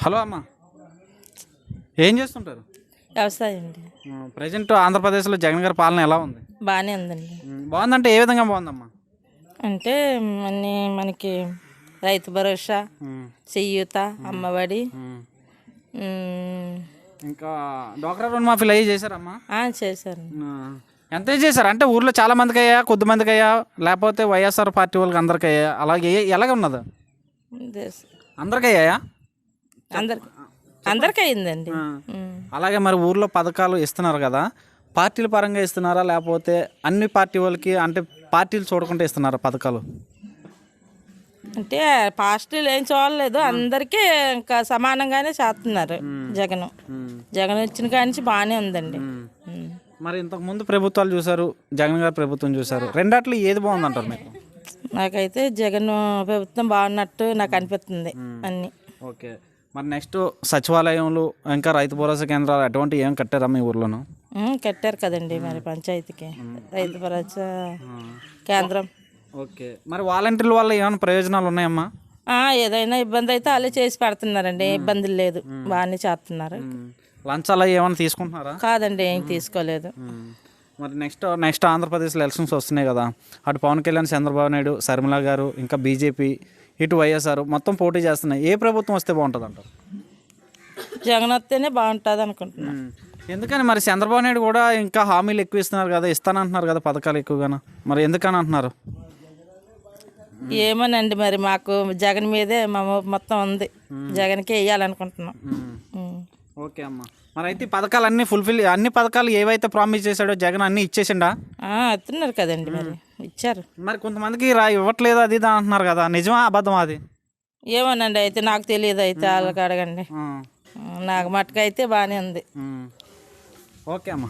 Hello అమ్మ, ఏం చేస్తుంటారు? వ్యవసాయం అండి. ప్రజెంట్ ఆంధ్రప్రదేశ్లో జగన్ గారి పాలన ఎలా ఉంది? బాగానే ఉందండి. బాగుందంటే ఏ విధంగా బాగుందమ్మా? అంటే మనకి రైతు భరోసా, చెయ్యూత, అమ్మఒడి, ఇంకా డ్వాక్రా రుణమాఫీలు అయ్యి చేశారమ్మా? చేశారు. ఎంత చేశారు? అంటే ఊర్లో చాలా మందికి అయ్యా, కొద్ది మందికి అయ్యా, లేకపోతే వైఎస్ఆర్ పార్టీ వాళ్ళకి అందరికి అయ్యా, అలాగే ఎలాగ ఉన్నది? అందరికి అయ్యాయా? అందరికీ అయిందండి. అలాగే మరి ఊర్లో పథకాలు ఇస్తున్నారు కదా, పార్టీల పరంగా ఇస్తున్నారా లేకపోతే అన్ని పార్టీ వాళ్ళకి, అంటే పార్టీలు చూడకుండా ఇస్తున్నారా పథకాలు? అంటే పాస్టులు ఏం చూడలేదు, అందరికీ ఇంకా సమానంగానే చేస్తున్నారు. జగన్ వచ్చిన కాడి నుంచి బాగానే ఉందండి. మరి ఇంతకు ముందు ప్రభుత్వాలు చూసారు, జగన్ గారి ప్రభుత్వం చూసారు, రెండాట్లో ఏది బాగుందంటారు మీకు? నాకైతే జగన్ ప్రభుత్వం బాగున్నట్టు నాకు అనిపిస్తుంది అన్ని. ఓకే, మరి నెక్స్ట్ సచివాలయంలో ఇంకా రైతు భరోసా కేంద్రాలు అటువంటి ఏం కట్టారా మీ ఊర్లోను? కట్టారు కదండి, మరి పంచాయతీకి రైతు భరోసా కేంద్రం. ఓకే, మరి వాలంటీర్ల వల్ల ఏమైనా ప్రయోజనాలు ఉన్నాయమ్మా? ఏదైనా ఇబ్బంది అయితే వాళ్ళు చేసి పెడుతున్నారండి, ఇబ్బందులు లేదు, బాగానే చేస్తున్నారు. లంచాలు ఏమైనా తీసుకుంటున్నారా? కాదండి, ఏం తీసుకోలేదు. మరి నెక్స్ట్ ఆంధ్రప్రదేశ్లో ఎలక్షన్స్ వస్తున్నాయి కదా, అటు పవన్ కళ్యాణ్, చంద్రబాబు నాయుడు, శర్మిల గారు, ఇంకా బీజేపీ, ఇటు వైఎస్ఆర్ మొత్తం పోటీ చేస్తున్నాయి. ఏ ప్రభుత్వం వస్తే బాగుంటుంది అంటారు? జగన్ వస్తేనే బాగుంటుంది అనుకుంటున్నాను. ఎందుకని మరి చంద్రబాబు నాయుడు కూడా ఇంకా హామీలు ఎక్కువ ఇస్తున్నారు కదా, ఇస్తానంటున్నారు కదా పథకాలు ఎక్కువగాను, మరి ఎందుకని అంటున్నారు? ఏమోనండి, మరి మాకు జగన్ మీదే మొత్తం ఉంది, జగన్కే వేయాలనుకుంటున్నాం. ఓకే అమ్మ, మరి అయితే పథకాలు అన్ని పథకాలు ఏవైతే ప్రామిస్ చేశాడో జగన్ అన్ని ఇచ్చేసిండా? ఇస్తున్నారు కదండి, మరి ఇచ్చారు. మరి కొంతమందికి ఇవ్వట్లేదు అది ఇది అంటున్నారు కదా, నిజమా అబద్ధమా అది? ఏమోనండి, అయితే నాకు తెలియదు, అయితే వాళ్ళకి అడగండి. నాకు మట్టుకైతే బాగానే ఉంది. ఓకే అమ్మ.